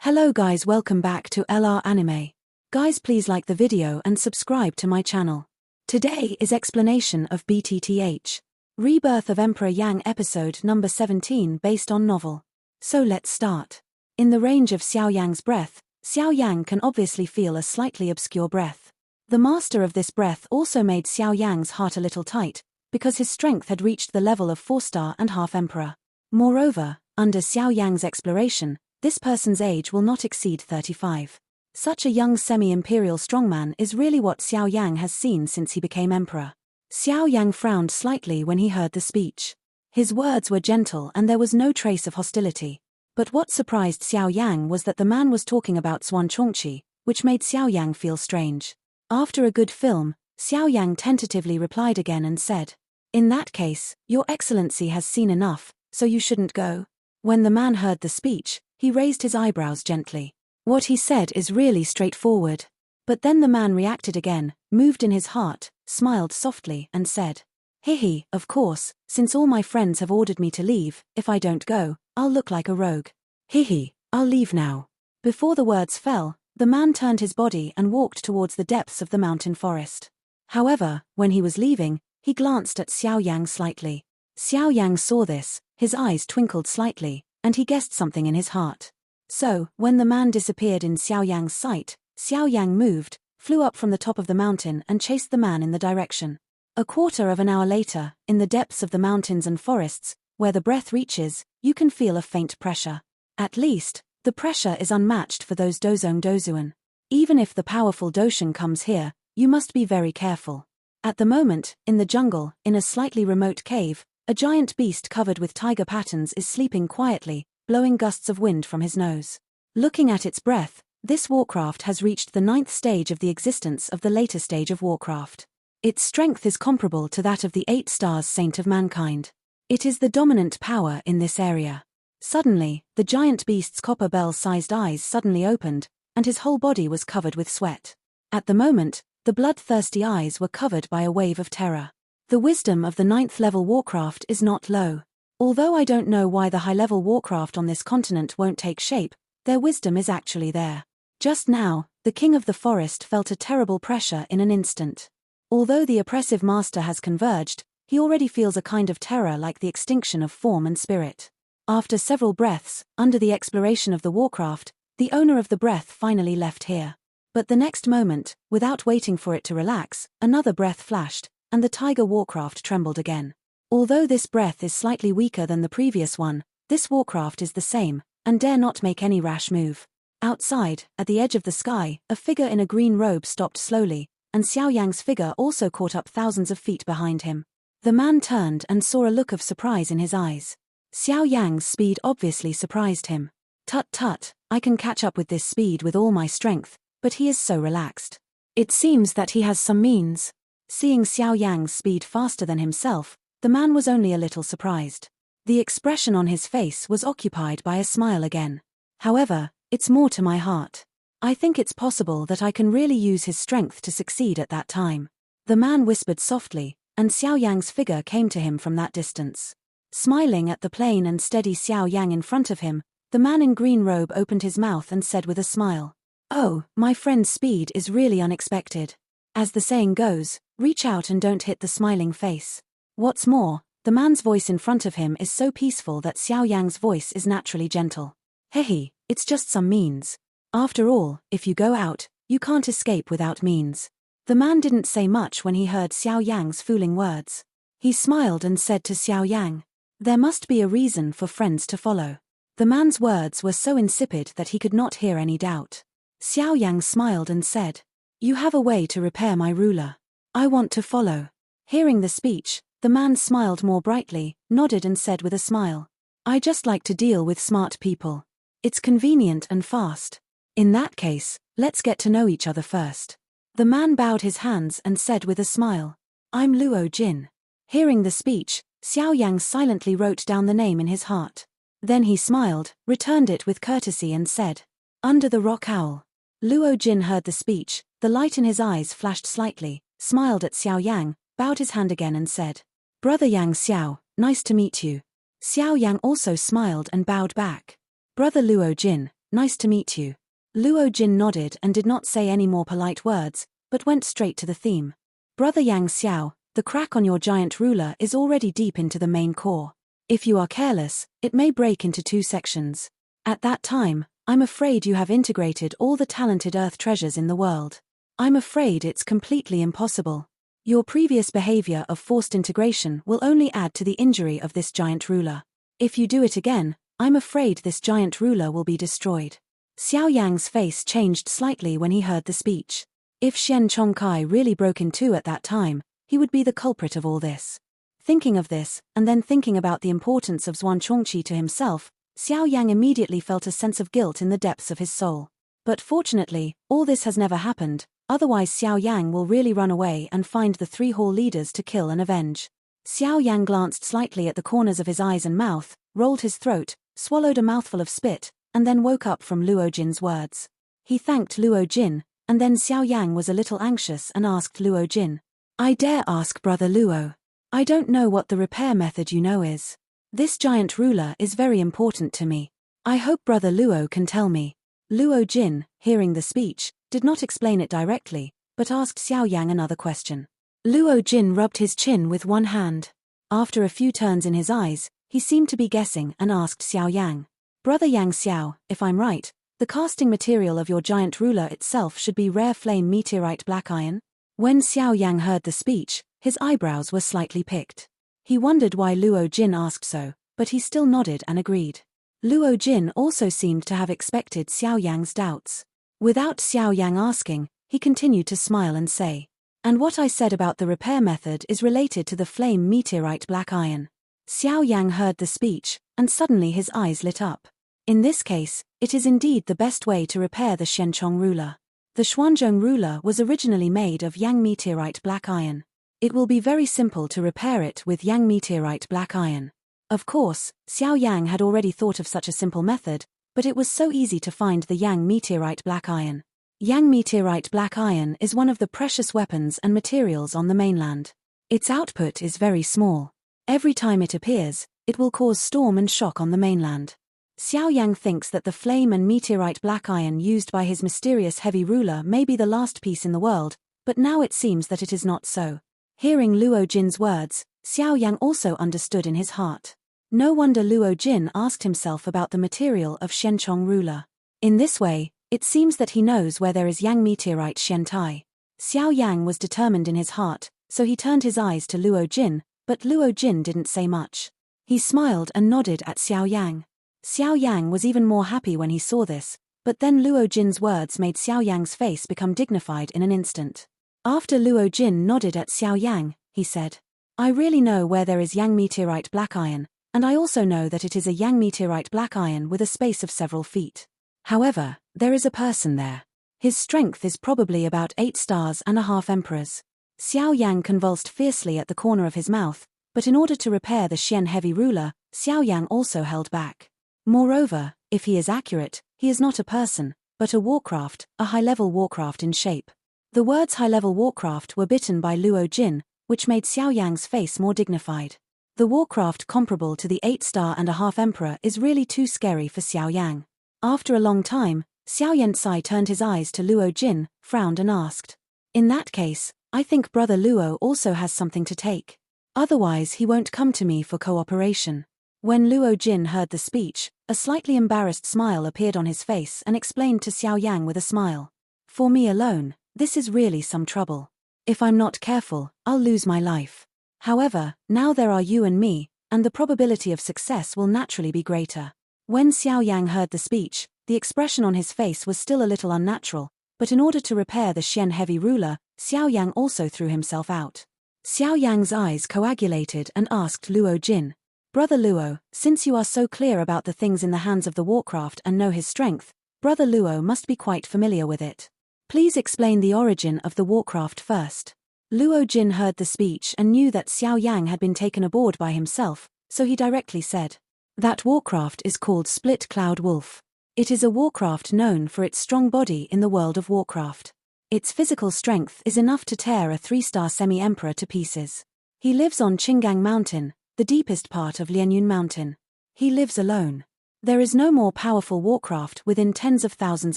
Hello guys, welcome back to LR Anime. Guys, please like the video and subscribe to my channel. Today is explanation of BTTH Rebirth of Emperor Yang episode number 17 based on novel. So let's start. In the range of Xiao Yang's breath, Xiao Yan can obviously feel a slightly obscure breath. The master of this breath also made Xiao Yang's heart a little tight, because his strength had reached the level of 4-star and half emperor. Moreover, under Xiao Yang's exploration, this person's age will not exceed 35. Such a young semi-imperial strongman is really what Xiao Yang has seen since he became emperor. Xiao Yang frowned slightly when he heard the speech. His words were gentle and there was no trace of hostility. But what surprised Xiao Yang was that the man was talking about Xuan Chongqi, which made Xiao Yang feel strange. After a good film, Xiao Yang tentatively replied again and said, "In that case, Your Excellency has seen enough, so you shouldn't go." When the man heard the speech, he raised his eyebrows gently. What he said is really straightforward. But then the man reacted again, moved in his heart, smiled softly and said, "Hihi, of course, since all my friends have ordered me to leave, if I don't go, I'll look like a rogue. Hihi, I'll leave now." Before the words fell, the man turned his body and walked towards the depths of the mountain forest. However, when he was leaving, he glanced at Xiao Yang slightly. Xiao Yang saw this, his eyes twinkled slightly, and he guessed something in his heart. So, when the man disappeared in Xiao Yang's sight, Xiao Yang moved, flew up from the top of the mountain and chased the man in the direction. A quarter of an hour later, in the depths of the mountains and forests, where the breath reaches, you can feel a faint pressure. At least, the pressure is unmatched for those Dozong Dozuan. Even if the powerful Doshan comes here, you must be very careful. At the moment, in the jungle, in a slightly remote cave, a giant beast covered with tiger patterns is sleeping quietly, blowing gusts of wind from his nose. Looking at its breath, this warcraft has reached the 9th stage of the existence of the later stage of warcraft. Its strength is comparable to that of the 8 stars Saint of Mankind. It is the dominant power in this area. Suddenly, the giant beast's copper bell-sized eyes suddenly opened, and his whole body was covered with sweat. At the moment, the bloodthirsty eyes were covered by a wave of terror. The wisdom of the 9th level warcraft is not low. Although I don't know why the high-level warcraft on this continent won't take shape, their wisdom is actually there. Just now, the king of the forest felt a terrible pressure in an instant. Although the oppressive master has converged, he already feels a kind of terror like the extinction of form and spirit. After several breaths, under the exploration of the warcraft, the owner of the breath finally left here. But the next moment, without waiting for it to relax, another breath flashed, and the tiger warcraft trembled again. Although this breath is slightly weaker than the previous one, this warcraft is the same, and dare not make any rash move. Outside, at the edge of the sky, a figure in a green robe stopped slowly, and Xiao Yang's figure also caught up thousands of feet behind him. The man turned and saw a look of surprise in his eyes. Xiao Yang's speed obviously surprised him. Tut tut, I can catch up with this speed with all my strength, but he is so relaxed. It seems that he has some means. Seeing Xiao Yang's speed faster than himself, the man was only a little surprised. The expression on his face was occupied by a smile again. However, it's more to my heart. I think it's possible that I can really use his strength to succeed at that time. The man whispered softly, and Xiao Yang's figure came to him from that distance. Smiling at the plain and steady Xiao Yang in front of him, the man in green robe opened his mouth and said with a smile, "Oh, my friend's speed is really unexpected. As the saying goes, reach out and don't hit the smiling face." What's more, the man's voice in front of him is so peaceful that Xiao Yang's voice is naturally gentle. "Hehe, it's just some means. After all, if you go out, you can't escape without means." The man didn't say much when he heard Xiao Yang's fooling words. He smiled and said to Xiao Yang, "There must be a reason for friends to follow." The man's words were so insipid that he could not hear any doubt. Xiao Yang smiled and said, "You have a way to repair my ruler. I want to follow." Hearing the speech, the man smiled more brightly, nodded and said with a smile, "I just like to deal with smart people. It's convenient and fast. In that case, let's get to know each other first." The man bowed his hands and said with a smile, "I'm Luo Jin." Hearing the speech, Xiao Yang silently wrote down the name in his heart. Then he smiled, returned it with courtesy and said, "Under the rock owl." Luo Jin heard the speech, the light in his eyes flashed slightly, smiled at Xiao Yang, bowed his hand again and said, "Brother Yang Xiao, nice to meet you." Xiao Yang also smiled and bowed back. "Brother Luo Jin, nice to meet you. Luo Jin nodded and did not say any more polite words, but went straight to the theme. Brother Yang Xiao, the crack on your giant ruler is already deep into the main core. If you are careless, it may break into 2 sections. At that time, I'm afraid you have integrated all the talented earth treasures in the world. I'm afraid it's completely impossible. Your previous behavior of forced integration will only add to the injury of this giant ruler. If you do it again, I'm afraid this giant ruler will be destroyed. Xiao Yang's face changed slightly when he heard the speech. If Xian Chongkai really broke in 2 at that time, he would be the culprit of all this. Thinking of this, and then thinking about the importance of Xuan Chongqi to himself, Xiao Yang immediately felt a sense of guilt in the depths of his soul. But fortunately, all this has never happened, otherwise Xiao Yang will really run away and find the 3 hall leaders to kill and avenge. Xiao Yang glanced slightly at the corners of his eyes and mouth, rolled his throat, swallowed a mouthful of spit, and then woke up from Luo Jin's words. He thanked Luo Jin, and then Xiao Yang was a little anxious and asked Luo Jin, I dare ask Brother Luo. I don't know what the repair method you know is. This giant ruler is very important to me. I hope Brother Luo can tell me. Luo Jin, hearing the speech, did not explain it directly, but asked Xiao Yang another question. Luo Jin rubbed his chin with one hand. After a few turns in his eyes, he seemed to be guessing and asked Xiao Yang. Brother Yang Xiao, if I'm right, the casting material of your giant ruler itself should be rare flame meteorite black iron? When Xiao Yang heard the speech, his eyebrows were slightly picked. He wondered why Luo Jin asked so, but he still nodded and agreed. Luo Jin also seemed to have expected Xiao Yang's doubts. Without Xiao Yang asking, he continued to smile and say, and what I said about the repair method is related to the flame meteorite black iron. Xiao Yang heard the speech, and suddenly his eyes lit up. In this case, it is indeed the best way to repair the Shenchong ruler. The Xuanzhong ruler was originally made of Yang meteorite black iron. It will be very simple to repair it with Yang meteorite black iron. Of course, Xiao Yang had already thought of such a simple method, but it was so easy to find the Yang meteorite black iron. Yang meteorite black iron is one of the precious weapons and materials on the mainland. Its output is very small. Every time it appears, it will cause storm and shock on the mainland. Xiao Yang thinks that the flame and meteorite black iron used by his mysterious heavy ruler may be the last piece in the world, but now it seems that it is not so. Hearing Luo Jin's words, Xiao Yang also understood in his heart. No wonder Luo Jin asked himself about the material of Shenchong ruler. In this way, it seems that he knows where there is Yang meteorite Shentai. Xiao Yang was determined in his heart, so he turned his eyes to Luo Jin, but Luo Jin didn't say much. He smiled and nodded at Xiao Yang. Xiao Yang was even more happy when he saw this, but then Luo Jin's words made Xiao Yang's face become dignified in an instant. After Luo Jin nodded at Xiao Yang, he said, I really know where there is Yang meteorite black iron, and I also know that it is a Yang meteorite black iron with a space of several feet. However, there is a person there. His strength is probably about 8 stars and a half emperors. Xiao Yang convulsed fiercely at the corner of his mouth, but in order to repair the Xian heavy ruler, Xiao Yang also held back. Moreover, if he is accurate, he is not a person, but a warcraft, a high-level warcraft in shape. The words high-level warcraft were bitten by Luo Jin, which made Xiao Yang's face more dignified. The warcraft comparable to the 8-star and a half emperor is really too scary for Xiao Yang. After a long time, Xiao Yansai turned his eyes to Luo Jin, frowned and asked, in that case, I think Brother Luo also has something to take. Otherwise he won't come to me for cooperation. When Luo Jin heard the speech, a slightly embarrassed smile appeared on his face and explained to Xiao Yang with a smile. For me alone, this is really some trouble. If I'm not careful, I'll lose my life. However, now there are you and me, and the probability of success will naturally be greater. When Xiao Yang heard the speech, the expression on his face was still a little unnatural, but in order to repair the Xian heavy ruler, Xiao Yang also threw himself out. Xiao Yang's eyes coagulated and asked Luo Jin, Brother Luo, since you are so clear about the things in the hands of the warcraft and know his strength, Brother Luo must be quite familiar with it. Please explain the origin of the warcraft first. Luo Jin heard the speech and knew that Xiao Yang had been taken aboard by himself, so he directly said, that warcraft is called Split Cloud Wolf. It is a warcraft known for its strong body in the world of warcraft. Its physical strength is enough to tear a 3-star semi-emperor to pieces. He lives on Qinggang Mountain, the deepest part of Lianyun Mountain. He lives alone. There is no more powerful warcraft within tens of thousands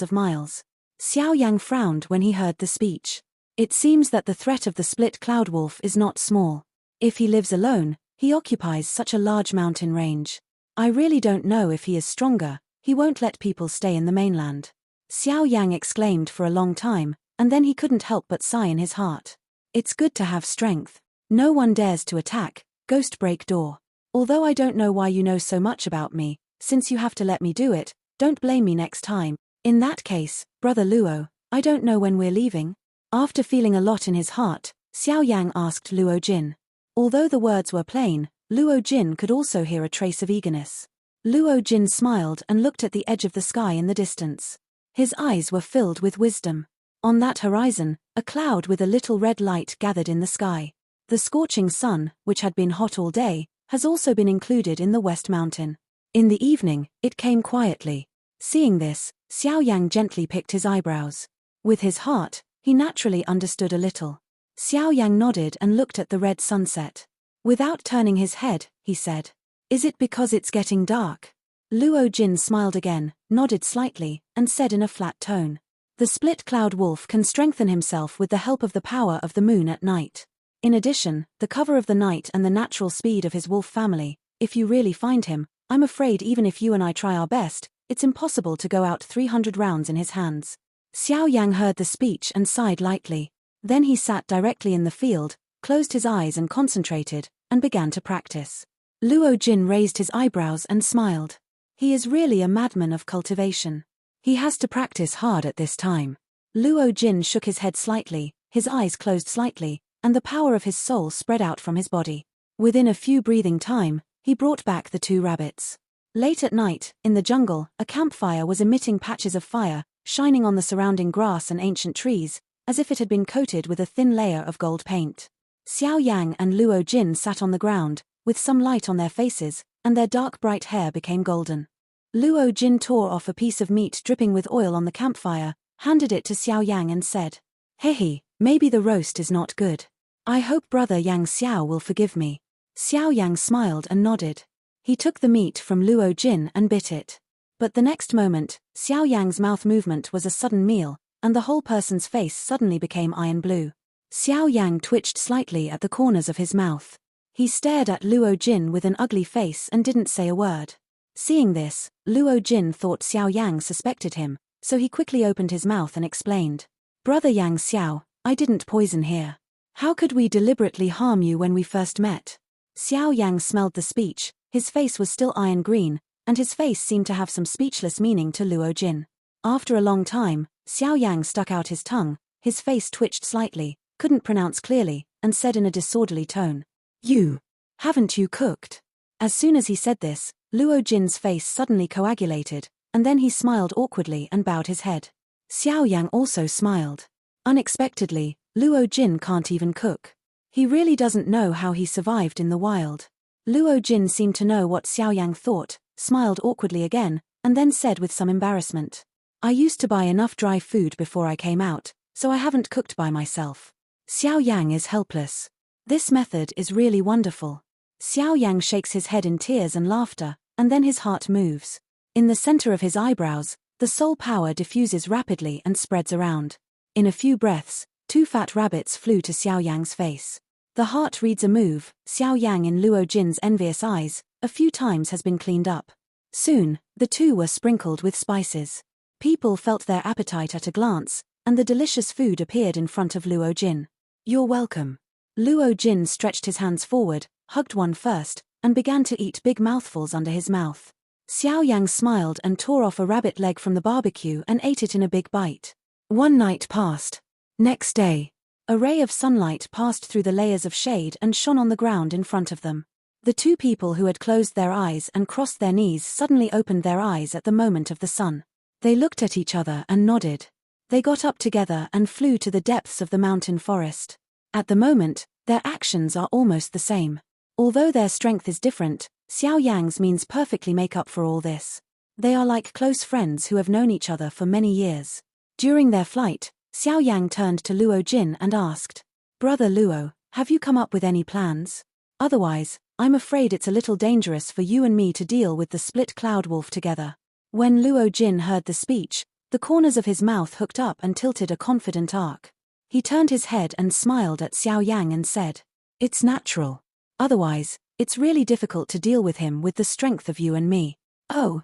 of miles. Xiao Yang frowned when he heard the speech. It seems that the threat of the split cloud wolf is not small. If he lives alone, he occupies such a large mountain range. I really don't know if he is stronger. He won't let people stay in the mainland. Xiao Yang exclaimed for a long time, and then he couldn't help but sigh in his heart. It's good to have strength. No one dares to attack, ghost break door. Although I don't know why you know so much about me, since you have to let me do it, don't blame me next time. In that case, Brother Luo, I don't know when we're leaving. After feeling a lot in his heart, Xiao Yang asked Luo Jin. Although the words were plain, Luo Jin could also hear a trace of eagerness. Luo Jin smiled and looked at the edge of the sky in the distance. His eyes were filled with wisdom. On that horizon, a cloud with a little red light gathered in the sky. The scorching sun, which had been hot all day, has also been included in the West Mountain. In the evening, it came quietly. Seeing this, Xiao Yang gently picked his eyebrows. With his heart, he naturally understood a little. Xiao Yang nodded and looked at the red sunset. Without turning his head, he said, "Is it because it's getting dark?" Luo Jin smiled again, nodded slightly, and said in a flat tone, "The split cloud wolf can strengthen himself with the help of the power of the moon at night. In addition, the cover of the night and the natural speed of his wolf family, if you really find him, I'm afraid even if you and I try our best, it's impossible to go out 300 rounds in his hands." Xiao Yang heard the speech and sighed lightly. Then he sat directly in the field, closed his eyes and concentrated, and began to practice. Luo Jin raised his eyebrows and smiled. He is really a madman of cultivation. He has to practice hard at this time. Luo Jin shook his head slightly, his eyes closed slightly, and the power of his soul spread out from his body. Within a few breathing time, he brought back the 2 rabbits. Late at night, in the jungle, a campfire was emitting patches of fire, shining on the surrounding grass and ancient trees, as if it had been coated with a thin layer of gold paint. Xiao Yang and Luo Jin sat on the ground, with some light on their faces, and their dark bright hair became golden. Luo Jin tore off a piece of meat dripping with oil on the campfire, handed it to Xiao Yang and said, "Hehe, maybe the roast is not good. I hope Brother Yang Xiao will forgive me." Xiao Yang smiled and nodded. He took the meat from Luo Jin and bit it. But the next moment, Xiao Yang's mouth movement was a sudden meal, and the whole person's face suddenly became iron blue. Xiao Yang twitched slightly at the corners of his mouth. He stared at Luo Jin with an ugly face and didn't say a word. Seeing this, Luo Jin thought Xiao Yang suspected him, so he quickly opened his mouth and explained, "Brother Yang Xiao, I didn't poison here. How could we deliberately harm you when we first met?" Xiao Yang smelled the speech, his face was still iron green, and his face seemed to have some speechless meaning to Luo Jin. After a long time, Xiao Yang stuck out his tongue, his face twitched slightly, couldn't pronounce clearly, and said in a disorderly tone, Haven't you cooked?" As soon as he said this, Luo Jin's face suddenly coagulated, and then he smiled awkwardly and bowed his head. Xiao Yang also smiled. Unexpectedly, Luo Jin can't even cook. He really doesn't know how he survived in the wild. Luo Jin seemed to know what Xiao Yang thought, smiled awkwardly again, and then said with some embarrassment, "I used to buy enough dry food before I came out, so I haven't cooked by myself." Xiao Yang is helpless. This method is really wonderful. Xiao Yang shakes his head in tears and laughter, and then his heart moves. In the center of his eyebrows, the soul power diffuses rapidly and spreads around. In a few breaths, 2 fat rabbits flew to Xiao Yang's face. The heart reads a move. Xiao Yang in Luo Jin's envious eyes, a few times has been cleaned up. Soon, the 2 were sprinkled with spices. People felt their appetite at a glance, and the delicious food appeared in front of Luo Jin. "You're welcome." Luo Jin stretched his hands forward, hugged one first, and began to eat big mouthfuls under his mouth. Xiao Yang smiled and tore off a rabbit leg from the barbecue and ate it in a big bite. One night passed. Next day, a ray of sunlight passed through the layers of shade and shone on the ground in front of them. The 2 people who had closed their eyes and crossed their knees suddenly opened their eyes at the moment of the sun. They looked at each other and nodded. They got up together and flew to the depths of the mountain forest. At the moment, their actions are almost the same. Although their strength is different, Xiao Yang's means perfectly make up for all this. They are like close friends who have known each other for many years. During their flight, Xiao Yang turned to Luo Jin and asked, "Brother Luo, have you come up with any plans? Otherwise, I'm afraid it's a little dangerous for you and me to deal with the split cloud wolf together. When Luo Jin heard the speech, the corners of his mouth hooked up and tilted a confident arc. He turned his head and smiled at Xiao Yang and said, "It's natural. Otherwise, it's really difficult to deal with him with the strength of you and me." "Oh,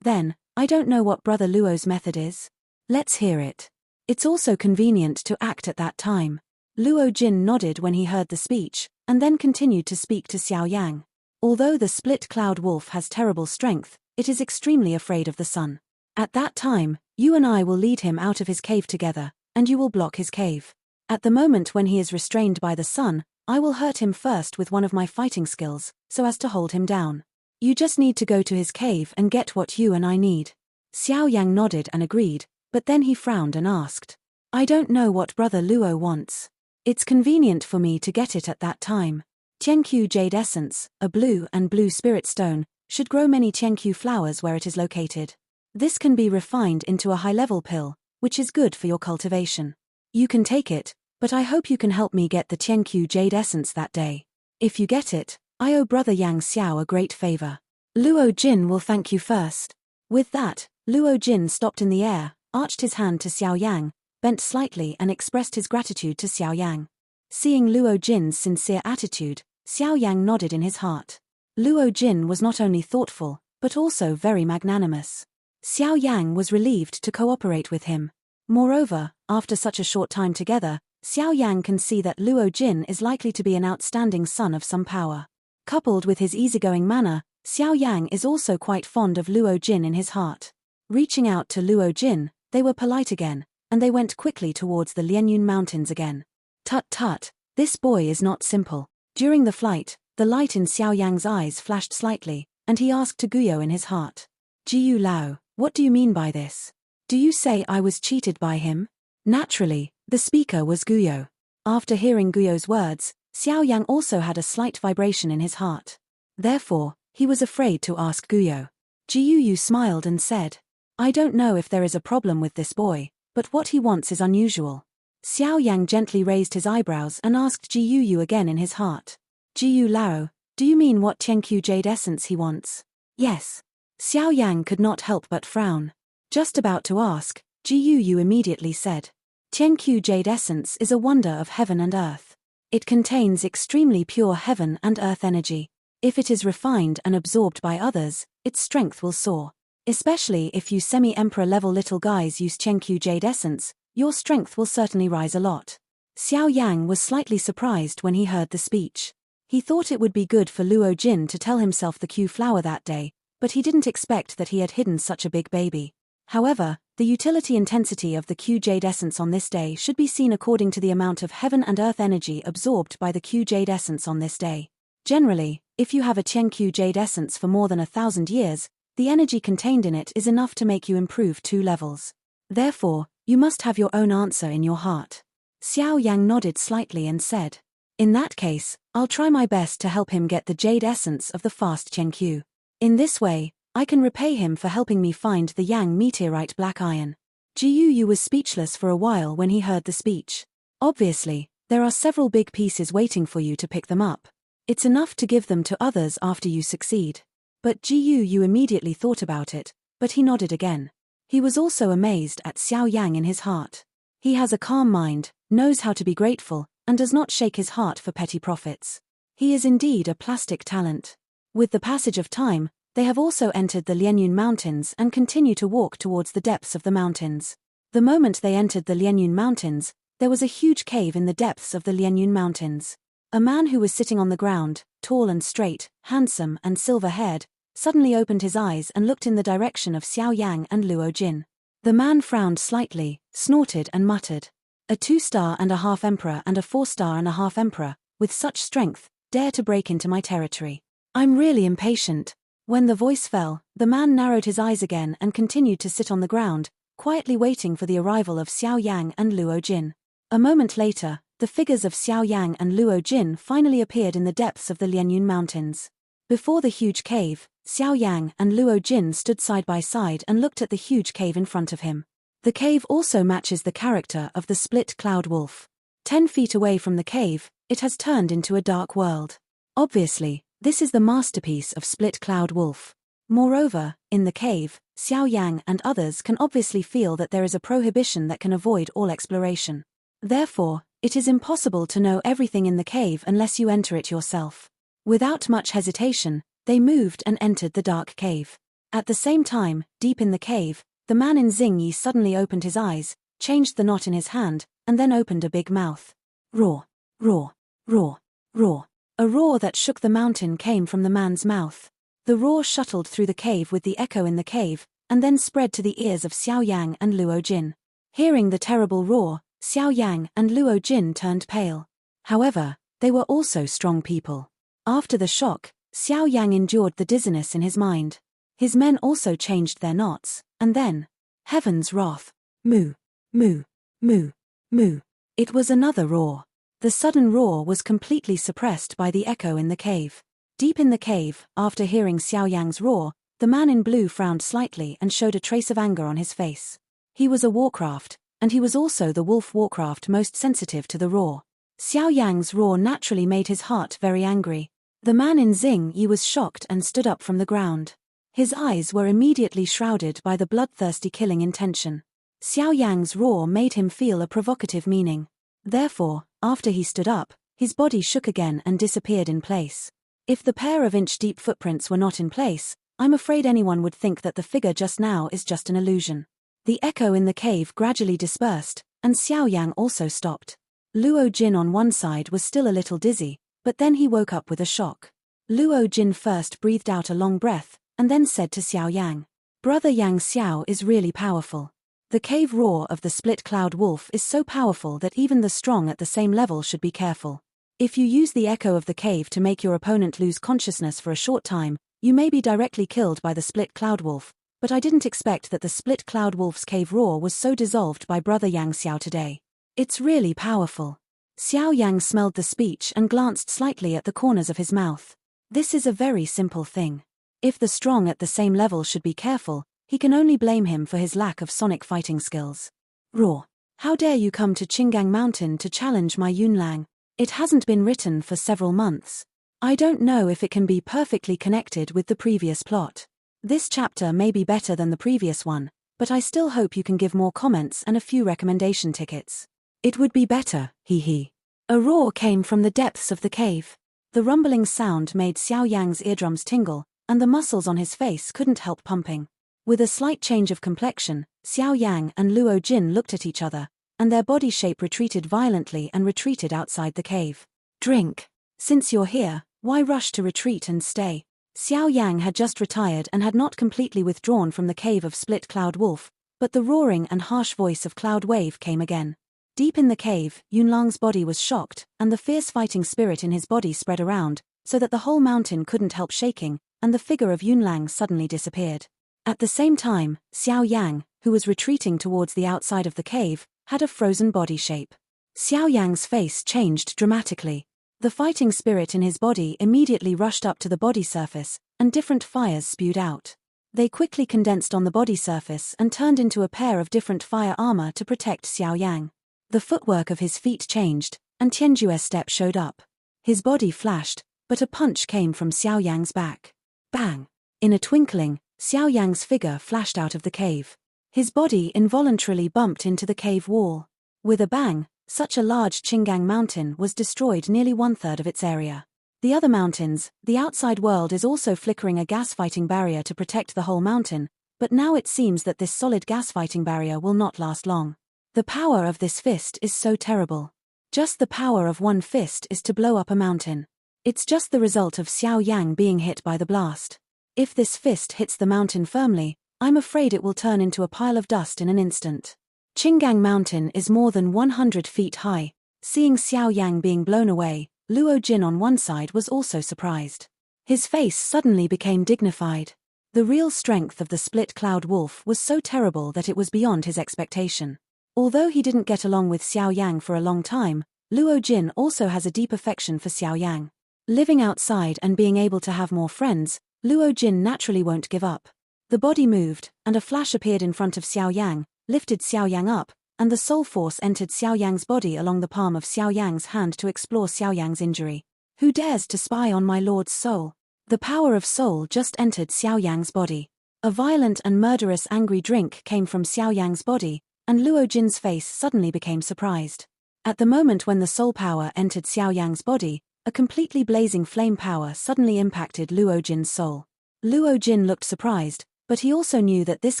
then, I don't know what Brother Luo's method is. Let's hear it." "It's also convenient to act at that time." Luo Jin nodded when he heard the speech, and then continued to speak to Xiao Yang. "Although the split cloud wolf has terrible strength, it is extremely afraid of the sun. At that time, you and I will lead him out of his cave together, and you will block his cave. At the moment when he is restrained by the sun, I will hurt him first with one of my fighting skills, so as to hold him down. You just need to go to his cave and get what you and I need." Xiao Yang nodded and agreed, but then he frowned and asked, "I don't know what Brother Luo wants. It's convenient for me to get it at that time. Tianqiu Jade Essence, a blue and blue spirit stone, should grow many Tianqiu flowers where it is located. This can be refined into a high-level pill, which is good for your cultivation. You can take it, but I hope you can help me get the Tianqiu Jade Essence that day. If you get it, I owe Brother Yang Xiao a great favor. Luo Jin will thank you first." With that, Luo Jin stopped in the air, arched his hand to Xiao Yang, bent slightly and expressed his gratitude to Xiao Yang. Seeing Luo Jin's sincere attitude, Xiao Yang nodded in his heart. Luo Jin was not only thoughtful, but also very magnanimous. Xiao Yang was relieved to cooperate with him. Moreover, after such a short time together, Xiao Yang can see that Luo Jin is likely to be an outstanding son of some power. Coupled with his easygoing manner, Xiao Yang is also quite fond of Luo Jin in his heart. Reaching out to Luo Jin, they were polite again, and they went quickly towards the Lianyun Mountains again. Tut, this boy is not simple. During the flight, the light in Xiao Yang's eyes flashed slightly, and he asked to Guyo in his heart, "Jiyu Lao, what do you mean by this? Do you say I was cheated by him?" Naturally, the speaker was Guyo. After hearing Guyo's words, Xiao Yang also had a slight vibration in his heart. Therefore, he was afraid to ask Guyo. Jiyu smiled and said, "I don't know if there is a problem with this boy, but what he wants is unusual." Xiao Yang gently raised his eyebrows and asked Jiyu again in his heart, "Jiyu Lao, do you mean what Tianqiu Jade Essence he wants?" "Yes." Xiao Yang could not help but frown. Just about to ask, Jiyu immediately said, "Tianqiu Jade Essence is a wonder of heaven and earth. It contains extremely pure heaven and earth energy. If it is refined and absorbed by others, its strength will soar. Especially if you semi-emperor level little guys use Tianqiu Jade Essence, your strength will certainly rise a lot." Xiao Yang was slightly surprised when he heard the speech. He thought it would be good for Luo Jin to tell himself the Q flower that day, but he didn't expect that he had hidden such a big baby. However, the utility intensity of the Q Jade Essence on this day should be seen according to the amount of heaven and earth energy absorbed by the Q Jade Essence on this day. Generally, if you have a Tianqiu Jade Essence for more than 1,000 years, the energy contained in it is enough to make you improve 2 levels. Therefore, you must have your own answer in your heart. Xiao Yang nodded slightly and said, "In that case, I'll try my best to help him get the Jade Essence of the fast Tianqiu. In this way, I can repay him for helping me find the Yang meteorite black iron." Jiyu was speechless for a while when he heard the speech. Obviously, there are several big pieces waiting for you to pick them up. It's enough to give them to others after you succeed. But Jiyu immediately thought about it, but he nodded again. He was also amazed at Xiao Yang in his heart. He has a calm mind, knows how to be grateful, and does not shake his heart for petty profits. He is indeed a plastic talent. With the passage of time, they have also entered the Lianyun Mountains and continue to walk towards the depths of the mountains. The moment they entered the Lianyun Mountains, there was a huge cave in the depths of the Lianyun Mountains. A man who was sitting on the ground, tall and straight, handsome and silver-haired, suddenly opened his eyes and looked in the direction of Xiao Yang and Luo Jin. The man frowned slightly, snorted and muttered, "A 2-star-and-a-half emperor and a 4-star-and-a-half emperor, with such strength, dare to break into my territory. I'm really impatient." When the voice fell, the man narrowed his eyes again and continued to sit on the ground, quietly waiting for the arrival of Xiao Yang and Luo Jin. A moment later, the figures of Xiao Yang and Luo Jin finally appeared in the depths of the Lianyun Mountains. Before the huge cave, Xiao Yang and Luo Jin stood side by side and looked at the huge cave in front of him. The cave also matches the character of the split cloud wolf. 10 feet away from the cave, it has turned into a dark world. Obviously, This is the masterpiece of Split Cloud Wolf. Moreover, in the cave, Xiao Yan and others can obviously feel that there is a prohibition that can avoid all exploration. Therefore, it is impossible to know everything in the cave unless you enter it yourself. Without much hesitation, they moved and entered the dark cave. At the same time, deep in the cave, the man in Xingyi suddenly opened his eyes, changed the knot in his hand, and then opened a big mouth. Roar, roar, roar, roar. A roar that shook the mountain came from the man's mouth. The roar shuttled through the cave with the echo in the cave, and then spread to the ears of Xiao Yang and Luo Jin. Hearing the terrible roar, Xiao Yang and Luo Jin turned pale. However, they were also strong people. After the shock, Xiao Yang endured the dizziness in his mind. His men also changed their knots, and then, heaven's wrath, moo, moo, moo, moo. It was another roar. The sudden roar was completely suppressed by the echo in the cave. Deep in the cave, after hearing Xiao Yang's roar, the man in blue frowned slightly and showed a trace of anger on his face. He was a warcraft, and he was also the wolf warcraft most sensitive to the roar. Xiao Yang's roar naturally made his heart very angry. The man in Xingyi was shocked and stood up from the ground. His eyes were immediately shrouded by the bloodthirsty killing intention. Xiao Yang's roar made him feel a provocative meaning. Therefore, after he stood up, his body shook again and disappeared in place. If the pair of inch-deep footprints were not in place, I'm afraid anyone would think that the figure just now is just an illusion. The echo in the cave gradually dispersed, and Xiao Yang also stopped. Luo Jin on one side was still a little dizzy, but then he woke up with a shock. Luo Jin first breathed out a long breath, and then said to Xiao Yang, "Brother Yang Xiao is really powerful. The cave roar of the Split Cloud Wolf is so powerful that even the strong at the same level should be careful. If you use the echo of the cave to make your opponent lose consciousness for a short time, you may be directly killed by the Split Cloud Wolf, but I didn't expect that the Split Cloud Wolf's cave roar was so dissolved by Brother Yang Xiao today. It's really powerful." Xiao Yang smelled the speech and glanced slightly at the corners of his mouth. This is a very simple thing. If the strong at the same level should be careful, he can only blame him for his lack of sonic fighting skills. Roar. How dare you come to Qinggang Mountain to challenge my Yunlang? It hasn't been written for several months. I don't know if it can be perfectly connected with the previous plot. This chapter may be better than the previous one, but I still hope you can give more comments and a few recommendation tickets. It would be better, hee hee. A roar came from the depths of the cave. The rumbling sound made Xiao Yang's eardrums tingle, and the muscles on his face couldn't help pumping. With a slight change of complexion, Xiao Yang and Luo Jin looked at each other, and their body shape retreated violently and retreated outside the cave. Drink. Since you're here, why rush to retreat and stay? Xiao Yang had just retired and had not completely withdrawn from the cave of Split Cloud Wolf, but the roaring and harsh voice of Cloud Wave came again. Deep in the cave, Yunlang's body was shocked, and the fierce fighting spirit in his body spread around, so that the whole mountain couldn't help shaking, and the figure of Yunlang suddenly disappeared. At the same time, Xiao Yang, who was retreating towards the outside of the cave, had a frozen body shape. Xiao Yang's face changed dramatically. The fighting spirit in his body immediately rushed up to the body surface, and different fires spewed out. They quickly condensed on the body surface and turned into a pair of different fire armor to protect Xiao Yang. The footwork of his feet changed, and Tianjue's step showed up. His body flashed, but a punch came from Xiao Yang's back. Bang! In a twinkling, Xiao Yang's figure flashed out of the cave. His body involuntarily bumped into the cave wall. With a bang, such a large Qinggang mountain was destroyed nearly 1/3 of its area. The other mountains, the outside world is also flickering a gas-fighting barrier to protect the whole mountain, but now it seems that this solid gas-fighting barrier will not last long. The power of this fist is so terrible. Just the power of one fist is to blow up a mountain. It's just the result of Xiao Yang being hit by the blast. If this fist hits the mountain firmly, I'm afraid it will turn into a pile of dust in an instant. Qinggang Mountain is more than 100 feet high. Seeing Xiao Yang being blown away, Luo Jin on one side was also surprised. His face suddenly became dignified. The real strength of the Split Cloud Wolf was so terrible that it was beyond his expectation. Although he didn't get along with Xiao Yang for a long time, Luo Jin also has a deep affection for Xiao Yang. Living outside and being able to have more friends, Luo Jin naturally won't give up. The body moved, and a flash appeared in front of Xiao Yang, lifted Xiao Yang up, and the soul force entered Xiao Yang's body along the palm of Xiao Yang's hand to explore Xiao Yang's injury. Who dares to spy on my lord's soul? The power of soul just entered Xiao Yang's body. A violent and murderous angry drink came from Xiao Yang's body, and Luo Jin's face suddenly became surprised. At the moment when the soul power entered Xiao Yang's body, a completely blazing flame power suddenly impacted Luo Jin's soul. Luo Jin looked surprised, but he also knew that this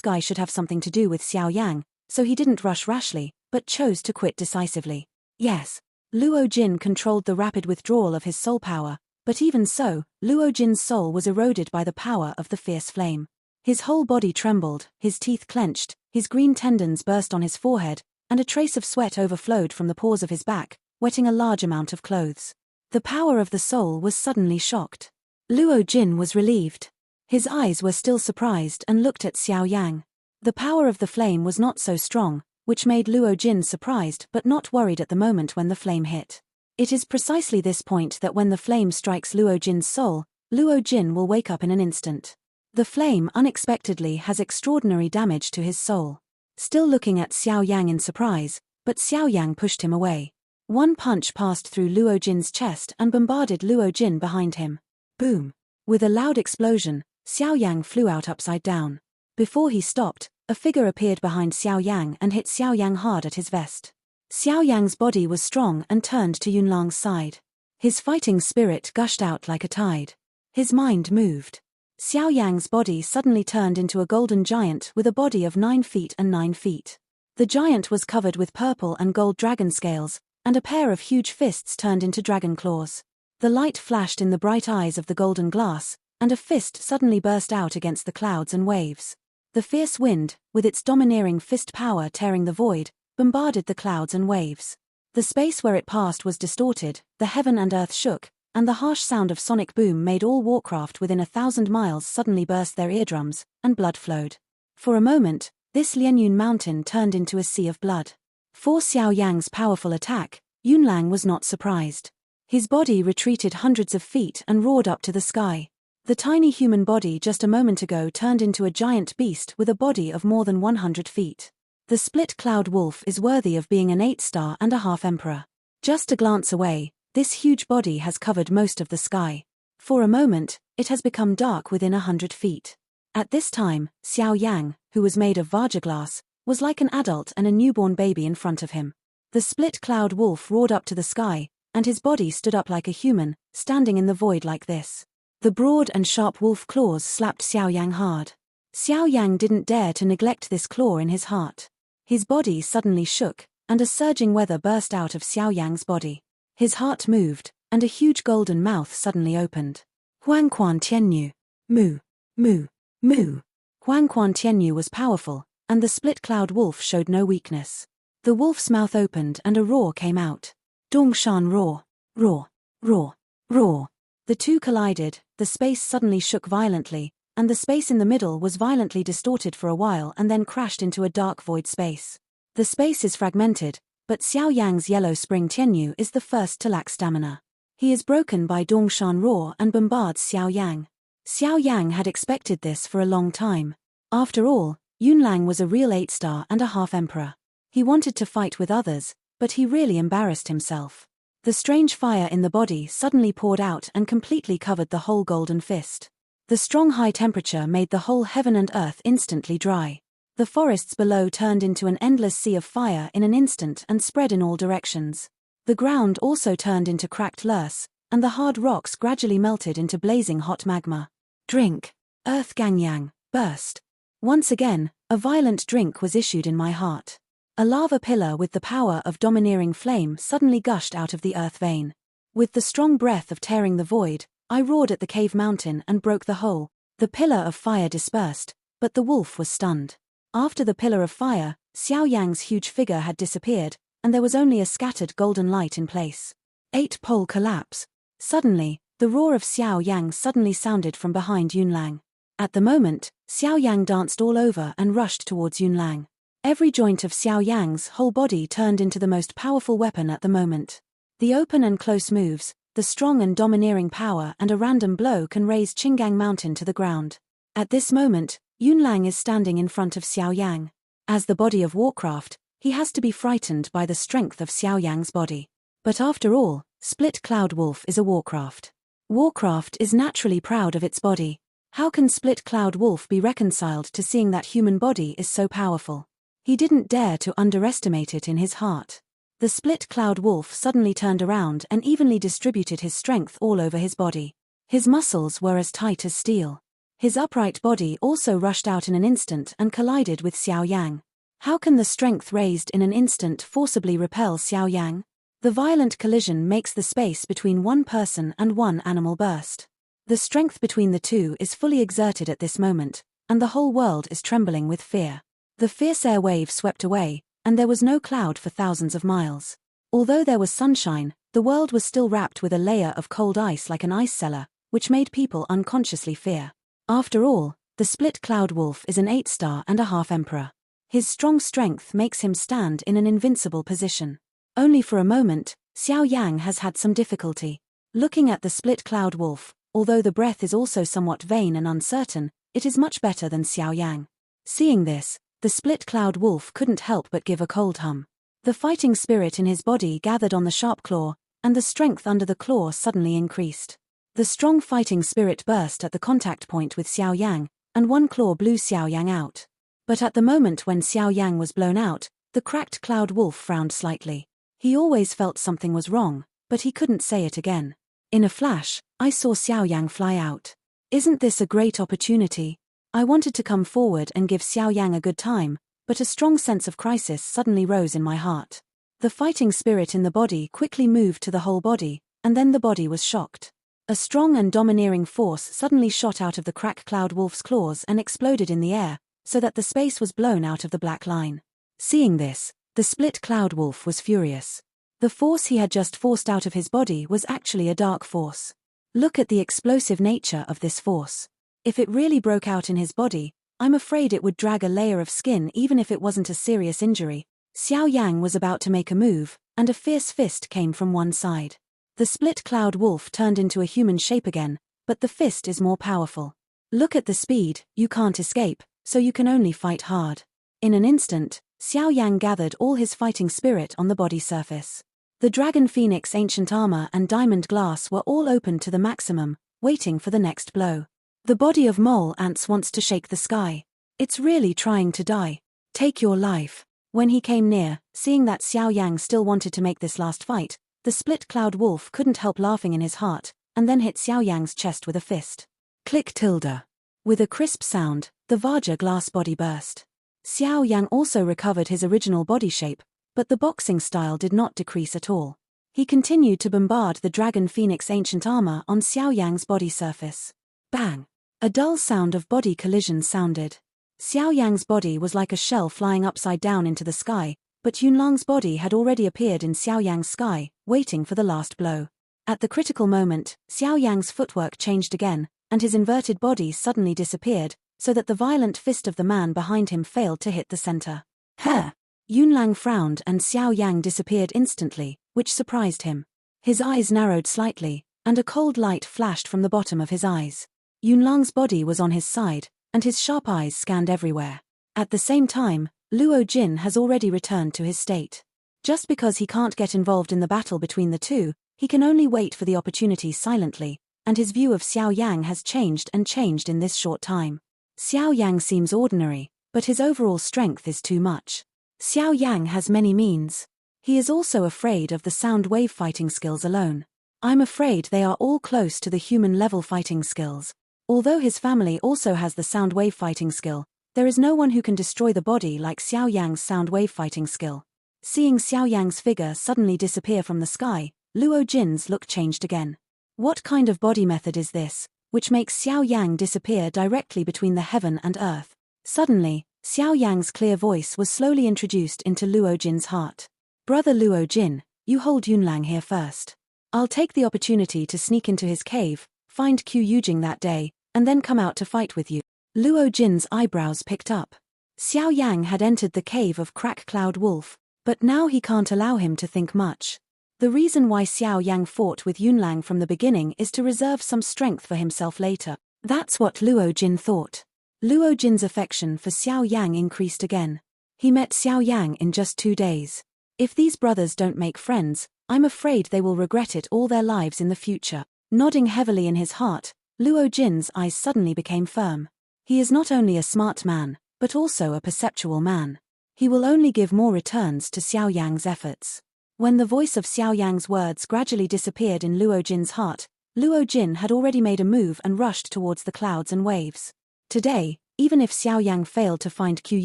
guy should have something to do with Xiao Yang, so he didn't rush rashly, but chose to quit decisively. Yes. Luo Jin controlled the rapid withdrawal of his soul power, but even so, Luo Jin's soul was eroded by the power of the fierce flame. His whole body trembled, his teeth clenched, his green tendons burst on his forehead, and a trace of sweat overflowed from the pores of his back, wetting a large amount of clothes. The power of the soul was suddenly shocked. Luo Jin was relieved. His eyes were still surprised and looked at Xiao Yang. The power of the flame was not so strong, which made Luo Jin surprised but not worried at the moment when the flame hit. It is precisely this point that when the flame strikes Luo Jin's soul, Luo Jin will wake up in an instant. The flame unexpectedly has extraordinary damage to his soul. Still looking at Xiao Yang in surprise, but Xiao Yang pushed him away. One punch passed through Luo Jin's chest and bombarded Luo Jin behind him. Boom! With a loud explosion, Xiao Yang flew out upside down. Before he stopped, a figure appeared behind Xiao Yang and hit Xiao Yang hard at his vest. Xiao Yang's body was strong and turned to Yunlang's side. His fighting spirit gushed out like a tide. His mind moved. Xiao Yang's body suddenly turned into a golden giant with a body of 9 feet and 9 feet. The giant was covered with purple and gold dragon scales, and a pair of huge fists turned into dragon claws. The light flashed in the bright eyes of the golden glass, and a fist suddenly burst out against the clouds and waves. The fierce wind, with its domineering fist power tearing the void, bombarded the clouds and waves. The space where it passed was distorted, the heaven and earth shook, and the harsh sound of sonic boom made all warcraft within 1,000 miles suddenly burst their eardrums, and blood flowed. For a moment, this Lianyun mountain turned into a sea of blood. For Xiao Yang's powerful attack, Yunlang was not surprised. His body retreated hundreds of feet and roared up to the sky. The tiny human body just a moment ago turned into a giant beast with a body of more than 100 feet. The split cloud wolf is worthy of being an 8-star and a half emperor. Just a glance away, this huge body has covered most of the sky. For a moment, it has become dark within 100 feet. At this time, Xiao Yang, who was made of Vajra glass, was like an adult and a newborn baby in front of him. The split cloud wolf roared up to the sky, and his body stood up like a human, standing in the void like this. The broad and sharp wolf claws slapped Xiao Yang hard. Xiao Yang didn't dare to neglect this claw in his heart. His body suddenly shook, and a surging weather burst out of Xiao Yang's body. His heart moved, and a huge golden mouth suddenly opened. Huang Quan Tianyu. Moo. Moo. Moo. Huang Quan Tianyu was powerful, and the split cloud wolf showed no weakness. The wolf's mouth opened and a roar came out. Dongshan roar. Roar. Roar. Roar. The two collided, the space suddenly shook violently, and the space in the middle was violently distorted for a while and then crashed into a dark void space. The space is fragmented, but Xiao Yang's yellow spring Tianyu is the first to lack stamina. He is broken by Dongshan roar and bombards Xiao Yang. Xiao Yang had expected this for a long time. After all, Yunlang was a real 8-star and a half emperor. He wanted to fight with others, but he really embarrassed himself. The strange fire in the body suddenly poured out and completely covered the whole golden fist. The strong high temperature made the whole heaven and earth instantly dry. The forests below turned into an endless sea of fire in an instant and spread in all directions. The ground also turned into cracked loess, and the hard rocks gradually melted into blazing hot magma. Drink. Earth Gangyang, burst. Once again, a violent drink was issued in my heart. A lava pillar with the power of domineering flame suddenly gushed out of the earth vein. With the strong breath of tearing the void, I roared at the cave mountain and broke the hole. The pillar of fire dispersed, but the wolf was stunned. After the pillar of fire, Xiao Yang's huge figure had disappeared, and there was only a scattered golden light in place. 8-pole collapse. Suddenly, the roar of Xiao Yang suddenly sounded from behind Yunlang. At the moment, Xiao Yang danced all over and rushed towards Yunlang. Every joint of Xiao Yang's whole body turned into the most powerful weapon at the moment. The open and close moves, the strong and domineering power and a random blow can raise Qinggang Mountain to the ground. At this moment, Yunlang is standing in front of Xiao Yang. As the body of Warcraft, he has to be frightened by the strength of Xiao Yang's body. But after all, Split Cloud Wolf is a warcraft. Warcraft is naturally proud of its body. How can Split Cloud Wolf be reconciled to seeing that human body is so powerful? He didn't dare to underestimate it in his heart. The Split Cloud Wolf suddenly turned around and evenly distributed his strength all over his body. His muscles were as tight as steel. His upright body also rushed out in an instant and collided with Xiao Yang. How can the strength raised in an instant forcibly repel Xiao Yang? The violent collision makes the space between one person and one animal burst. The strength between the two is fully exerted at this moment, and the whole world is trembling with fear. The fierce air wave swept away, and there was no cloud for thousands of miles. Although there was sunshine, the world was still wrapped with a layer of cold ice like an ice cellar, which made people unconsciously fear. After all, the Split Cloud Wolf is an 8-star and a half emperor. His strong strength makes him stand in an invincible position. Only for a moment, Xiao Yang has had some difficulty. Looking at the Split Cloud Wolf, although the breath is also somewhat vain and uncertain, it is much better than Xiao Yang. Seeing this, the Split Cloud Wolf couldn't help but give a cold hum. The fighting spirit in his body gathered on the sharp claw, and the strength under the claw suddenly increased. The strong fighting spirit burst at the contact point with Xiao Yang, and one claw blew Xiao Yang out. But at the moment when Xiao Yang was blown out, the cracked Cloud Wolf frowned slightly. He always felt something was wrong, but he couldn't say it again. In a flash, I saw Xiao Yang fly out. Isn't this a great opportunity? I wanted to come forward and give Xiao Yang a good time, but a strong sense of crisis suddenly rose in my heart. The fighting spirit in the body quickly moved to the whole body, and then the body was shocked. A strong and domineering force suddenly shot out of the cracked Cloud Wolf's claws and exploded in the air, so that the space was blown out of the black line. Seeing this, the Split Cloud Wolf was furious. The force he had just forced out of his body was actually a dark force. Look at the explosive nature of this force. If it really broke out in his body, I'm afraid it would drag a layer of skin even if it wasn't a serious injury. Xiao Yang was about to make a move, and a fierce fist came from one side. The Split Cloud Wolf turned into a human shape again, but the fist is more powerful. Look at the speed, you can't escape, so you can only fight hard. In an instant, Xiao Yang gathered all his fighting spirit on the body surface. The Dragon Phoenix ancient armor and diamond glass were all open to the maximum, waiting for the next blow. The body of Mole Ants wants to shake the sky. It's really trying to die. Take your life. When he came near, seeing that Xiao Yang still wanted to make this last fight, the Split Cloud Wolf couldn't help laughing in his heart, and then hit Xiao Yang's chest with a fist. Click tilde. With a crisp sound, the Vajra glass body burst. Xiao Yang also recovered his original body shape, but the boxing style did not decrease at all. He continued to bombard the Dragon Phoenix ancient armor on Xiao Yang's body surface. Bang! A dull sound of body collision sounded. Xiao Yang's body was like a shell flying upside down into the sky, but Yunlang's body had already appeared in Xiao Yang's sky, waiting for the last blow. At the critical moment, Xiao Yang's footwork changed again, and his inverted body suddenly disappeared, so that the violent fist of the man behind him failed to hit the center. Huh! Yunlang frowned and Xiao Yang disappeared instantly, which surprised him. His eyes narrowed slightly, and a cold light flashed from the bottom of his eyes. Yunlang's body was on his side, and his sharp eyes scanned everywhere. At the same time, Luo Jin has already returned to his state. Just because he can't get involved in the battle between the two, he can only wait for the opportunity silently, and his view of Xiao Yang has changed and changed in this short time. Xiao Yang seems ordinary, but his overall strength is too much. Xiao Yang has many means. He is also afraid of the sound wave fighting skills alone. I'm afraid they are all close to the human level fighting skills. Although his family also has the sound wave fighting skill, there is no one who can destroy the body like Xiao Yang's sound wave fighting skill. Seeing Xiao Yang's figure suddenly disappear from the sky, Luo Jin's look changed again. What kind of body method is this, which makes Xiao Yang disappear directly between the heaven and earth? Suddenly, Xiao Yang's clear voice was slowly introduced into Luo Jin's heart. Brother Luo Jin, you hold Yunlang here first. I'll take the opportunity to sneak into his cave, find Qu Yujing that day, and then come out to fight with you. Luo Jin's eyebrows picked up. Xiao Yang had entered the cave of Crack Cloud Wolf, but now he can't allow him to think much. The reason why Xiao Yang fought with Yunlang from the beginning is to reserve some strength for himself later. That's what Luo Jin thought. Luo Jin's affection for Xiao Yang increased again. He met Xiao Yang in just 2 days. If these brothers don't make friends, I'm afraid they will regret it all their lives in the future. Nodding heavily in his heart, Luo Jin's eyes suddenly became firm. He is not only a smart man, but also a perceptual man. He will only give more returns to Xiao Yang's efforts. When the voice of Xiao Yang's words gradually disappeared in Luo Jin's heart, Luo Jin had already made a move and rushed towards the clouds and waves. Today, even if Xiao Yang failed to find Qiu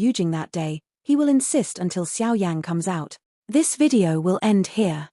Yujing that day, he will insist until Xiao Yang comes out. This video will end here.